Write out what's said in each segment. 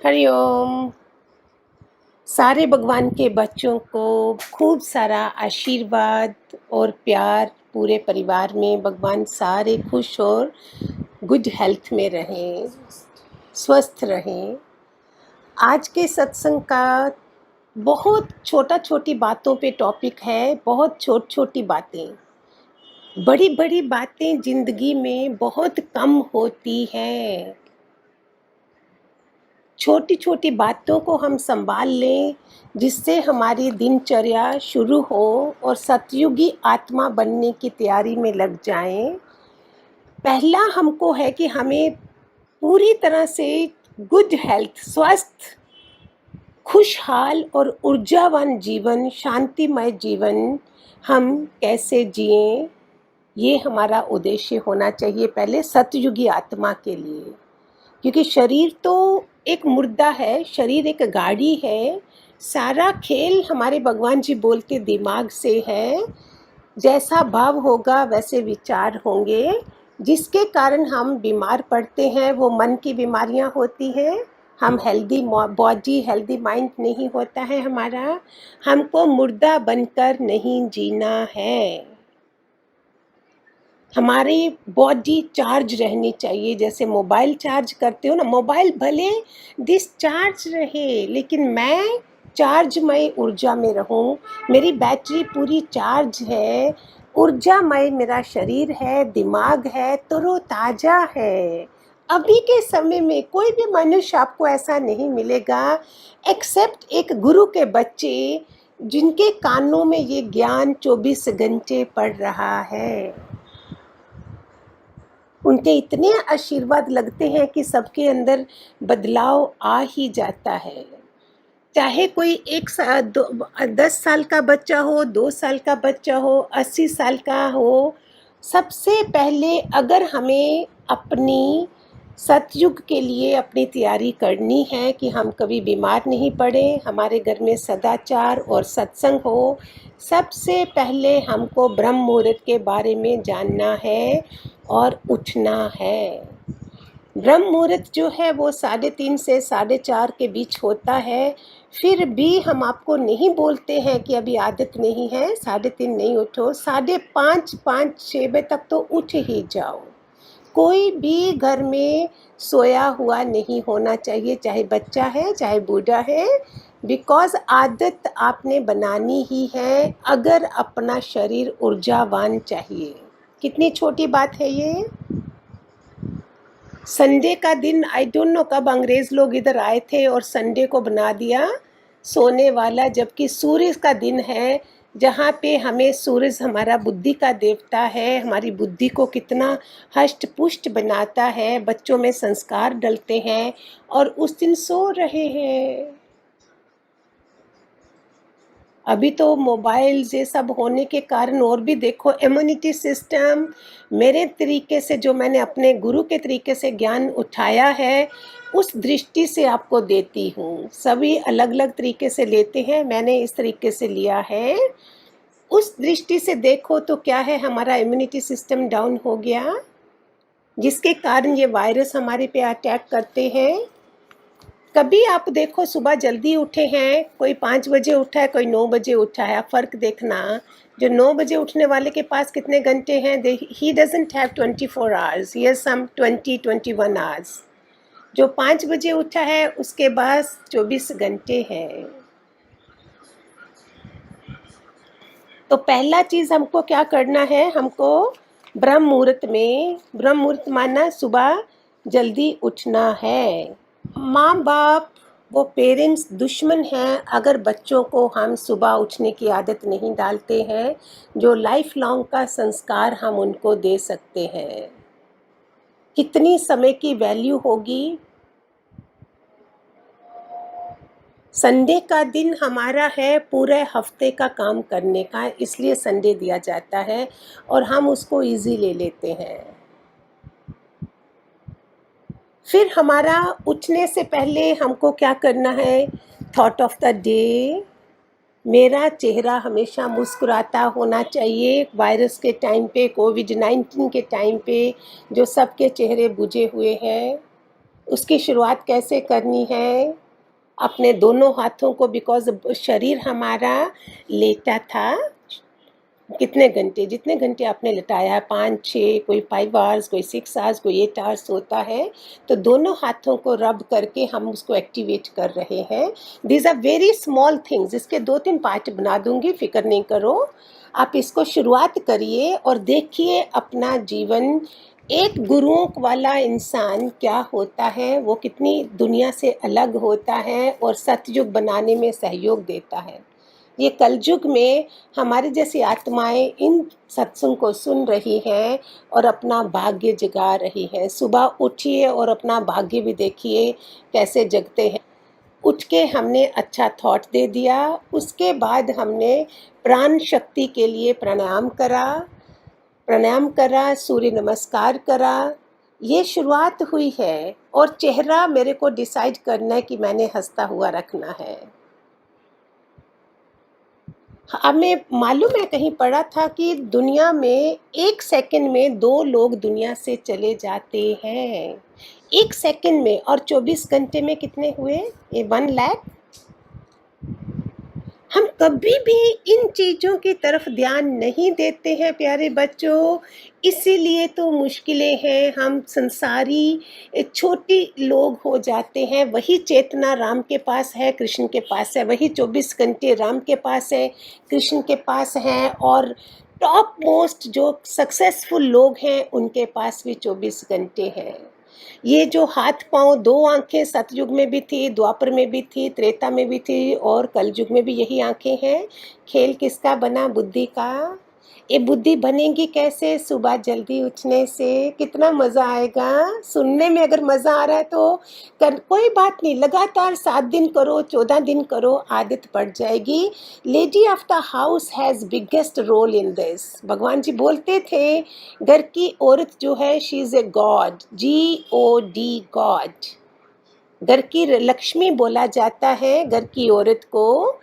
हरिओम। सारे भगवान के बच्चों को खूब सारा आशीर्वाद और प्यार पूरे परिवार में। भगवान सारे खुश और गुड हेल्थ में रहें, स्वस्थ रहें। आज के सत्संग का बहुत छोटी बातों पे टॉपिक है। बहुत छोटी बातें, बड़ी बड़ी बातें जिंदगी में बहुत कम होती हैं। छोटी छोटी बातों को हम संभाल लें, जिससे हमारी दिनचर्या शुरू हो और सतयुगी आत्मा बनने की तैयारी में लग जाएं। पहला हमको है कि हमें पूरी तरह से गुड हेल्थ, स्वस्थ, खुशहाल और ऊर्जावान जीवन, शांतिमय जीवन हम कैसे जिएं, ये हमारा उद्देश्य होना चाहिए पहले सतयुगी आत्मा के लिए। क्योंकि शरीर तो एक मुर्दा है, शरीर एक गाड़ी है। सारा खेल हमारे भगवान जी बोलते दिमाग से है। जैसा भाव होगा वैसे विचार होंगे, जिसके कारण हम बीमार पड़ते हैं। वो मन की बीमारियां होती हैं। हम हेल्दी बॉडी, हेल्दी माइंड नहीं होता है हमारा। हमको मुर्दा बनकर नहीं जीना है। हमारी बॉडी चार्ज रहनी चाहिए। जैसे मोबाइल चार्ज करते हो ना, मोबाइल भले डिस्चार्ज रहे, लेकिन मैं चार्जमय ऊर्जा में रहूं। मेरी बैटरी पूरी चार्ज है, ऊर्जामय मेरा शरीर है, दिमाग है, तरोताजा है। अभी के समय में कोई भी मनुष्य आपको ऐसा नहीं मिलेगा, एक्सेप्ट एक गुरु के बच्चे, जिनके कानों में ये ज्ञान 24 घंटे पड़ रहा है। उनके इतने आशीर्वाद लगते हैं कि सबके अंदर बदलाव आ ही जाता है। चाहे कोई 10 साल का बच्चा हो, 2 साल का बच्चा हो, 80 साल का हो, सबसे पहले अगर हमें अपनी सतयुग के लिए अपनी तैयारी करनी है कि हम कभी बीमार नहीं पड़े, हमारे घर में सदाचार और सत्संग हो, सबसे पहले हमको ब्रह्म मुहूर्त के बारे में जानना है और उठना है। ब्रह्म मुहूर्त जो है वो 3:30 से 4:30 के बीच होता है। फिर भी हम आपको नहीं बोलते हैं कि अभी आदत नहीं है, 3:30 नहीं उठो, 5:30, 5-6 बजे तक तो उठ ही जाओ। कोई भी घर में सोया हुआ नहीं होना चाहिए, चाहे बच्चा है चाहे बूढ़ा है। बिकॉज आदत आपने बनानी ही है अगर अपना शरीर ऊर्जावान चाहिए। कितनी छोटी बात है ये। संडे का दिन, आई डोंट नो कब अंग्रेज लोग इधर आए थे और संडे को बना दिया सोने वाला, जबकि सूर्य का दिन है, जहाँ पे हमें सूरज हमारा बुद्धि का देवता है, हमारी बुद्धि को कितना हष्ट पुष्ट बनाता है, बच्चों में संस्कार डलते हैं, और उस दिन सो रहे हैं। अभी तो मोबाइल ये सब होने के कारण और भी देखो, इम्यूनिटी सिस्टम मेरे तरीके से, जो मैंने अपने गुरु के तरीके से ज्ञान उठाया है, उस दृष्टि से आपको देती हूँ। सभी अलग अलग तरीके से लेते हैं, मैंने इस तरीके से लिया है। उस दृष्टि से देखो तो क्या है, हमारा इम्यूनिटी सिस्टम डाउन हो गया, जिसके कारण ये वायरस हमारे पे अटैक करते हैं। कभी आप देखो, सुबह जल्दी उठे हैं, कोई 5 बजे उठा है, कोई 9 बजे उठा है, आप फ़र्क देखना। जो 9 बजे उठने वाले के पास कितने घंटे हैं? He doesn't have 24 hours, he has some 21 hours. जो 5 बजे उठा है उसके पास 24 घंटे हैं। तो पहला चीज़ हमको क्या करना है, हमको ब्रह्म मुहूर्त में, ब्रह्म मुहूर्त माना सुबह जल्दी उठना है। माँ बाप, वो पेरेंट्स दुश्मन हैं अगर बच्चों को हम सुबह उठने की आदत नहीं डालते हैं, जो लाइफ लॉन्ग का संस्कार हम उनको दे सकते हैं। कितनी समय की वैल्यू होगी। संडे का दिन हमारा है पूरे हफ्ते का काम करने का, इसलिए संडे दिया जाता है और हम उसको इजी ले लेते हैं। फिर हमारा उठने से पहले हमको क्या करना है, थॉट ऑफ द डे। मेरा चेहरा हमेशा मुस्कुराता होना चाहिए। वायरस के टाइम पे, कोविड-19 के टाइम पे, जो सबके चेहरे बुझे हुए हैं, उसकी शुरुआत कैसे करनी है? अपने दोनों हाथों को, बिकॉज़ शरीर हमारा लेटा था, कितने घंटे, जितने घंटे आपने लेटाया है, 5-6, कोई 5 आवर्स, कोई 6 आवर्स, कोई 8 आवर्स होता है, तो दोनों हाथों को रब करके हम उसको एक्टिवेट कर रहे हैं। These are very small things, इसके 2-3 पार्ट बना दूंगी, फिक्र नहीं करो। आप इसको शुरुआत करिए और देखिए अपना जीवन। एक गुरुओं वाला इंसान क्या होता है, वो कितनी दुनिया से अलग होता है और सतयुग बनाने में सहयोग देता है। ये कलयुग में हमारी जैसी आत्माएं इन सत्संग को सुन रही हैं और अपना भाग्य जगा रही हैं। सुबह उठिए और अपना भाग्य भी देखिए कैसे जगते हैं। उठ के हमने अच्छा थॉट दे दिया, उसके बाद हमने प्राण शक्ति के लिए प्राणायाम करा, सूर्य नमस्कार करा। ये शुरुआत हुई है और चेहरा मेरे को डिसाइड करना है कि मैंने हंसता हुआ रखना है। हमें मालूम है, कहीं पढ़ा था कि दुनिया में 1 सेकंड में 2 लोग दुनिया से चले जाते हैं। 1 सेकंड में, और 24 घंटे में कितने हुए? ये 1 लाख। हम कभी भी इन चीज़ों की तरफ ध्यान नहीं देते हैं प्यारे बच्चों, इसीलिए तो मुश्किलें हैं। हम संसारी छोटी लोग हो जाते हैं। वही चेतना राम के पास है, कृष्ण के पास है, वही 24 घंटे राम के पास है, कृष्ण के पास हैं, और टॉप मोस्ट जो सक्सेसफुल लोग हैं उनके पास भी 24 घंटे हैं। ये जो हाथ पांव, 2 आंखें सतयुग में भी थी, द्वापर में भी थी, त्रेता में भी थी, और कलयुग में भी यही आंखें हैं। खेल किसका बना? बुद्धि का। ये बुद्धि बनेगी कैसे? सुबह जल्दी उठने से। कितना मज़ा आएगा सुनने में। अगर मज़ा आ रहा है तो कोई बात नहीं, लगातार 7 दिन करो, 14 दिन करो, आदत पड़ जाएगी। Lady of the house has biggest role in this. भगवान जी बोलते थे घर की औरत जो है, she is a god, GOD, god. घर की लक्ष्मी बोला जाता है घर की औरत को।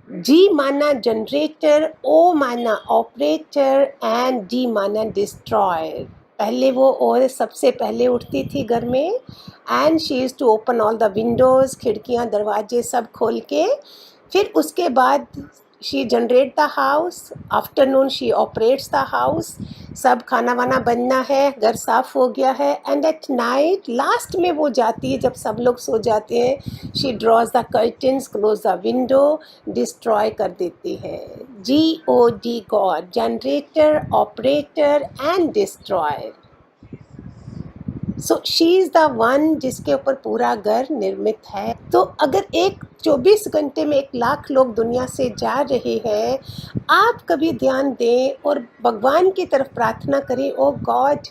G माना जनरेटर, O माना ऑपरेटर, एंड D माना डिस्ट्रॉयर। पहले वो औरत सबसे पहले उठती थी घर में, and she is to open all the windows, खिड़कियाँ दरवाजे सब खोल के। फिर उसके बाद she generate the house, afternoon she operates the house. सब खाना वाना बनना है, घर साफ हो गया है, एंड एट नाइट लास्ट में वो जाती है जब सब लोग सो जाते हैं, she drawers the curtains, close the window, destroy कर देती है। GOD, God, generator, operator and destroyer. So she is the one जिसके ऊपर पूरा घर निर्मित है। तो अगर 24 घंटे में 1 लाख लोग दुनिया से जा रहे हैं, आप कभी ध्यान दें और भगवान की तरफ प्रार्थना करें, ओ गॉड,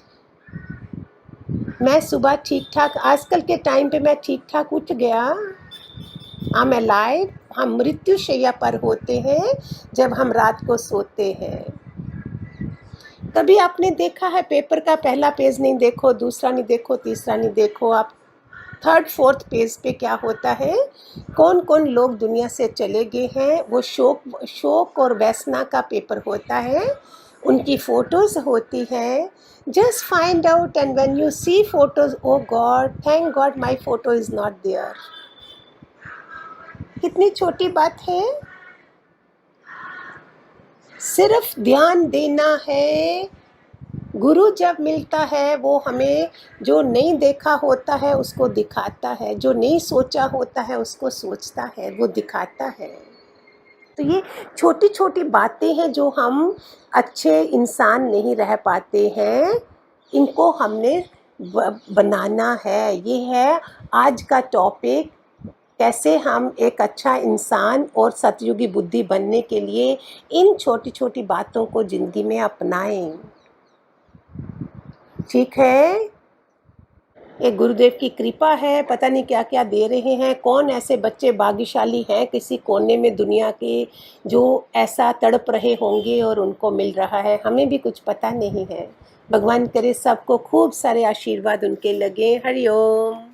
मैं सुबह ठीक ठाक, आजकल के टाइम पे मैं ठीक ठाक उठ गया, आई एम अलाइव। हम मृत्युशैया पर होते हैं जब हम रात को सोते हैं। कभी आपने देखा है पेपर का पहला पेज नहीं देखो, दूसरा नहीं देखो, तीसरा नहीं देखो, आप 3rd 4th पेज पे क्या होता है, कौन कौन लोग दुनिया से चले गए हैं, वो शोक और वैसना का पेपर होता है, उनकी फ़ोटोज़ होती हैं। Just find out, and when you see photos, oh god, thank god my photo is not there. कितनी छोटी बात है, सिर्फ ध्यान देना है। गुरु जब मिलता है वो हमें जो नहीं देखा होता है उसको दिखाता है, जो नहीं सोचा होता है उसको सोचता है, वो दिखाता है। तो ये छोटी छोटी बातें हैं जो हम अच्छे इंसान नहीं रह पाते हैं, इनको हमने बनाना है। ये है आज का टॉपिक, कैसे हम एक अच्छा इंसान और सतयुगी बुद्धि बनने के लिए इन छोटी छोटी बातों को ज़िंदगी में अपनाएं। ठीक है, ये गुरुदेव की कृपा है, पता नहीं क्या क्या दे रहे हैं। कौन ऐसे बच्चे भाग्यशाली हैं किसी कोने में दुनिया के जो ऐसा तड़प रहे होंगे और उनको मिल रहा है, हमें भी कुछ पता नहीं है। भगवान करे सबको खूब सारे आशीर्वाद उनके लगे। हरि ओम।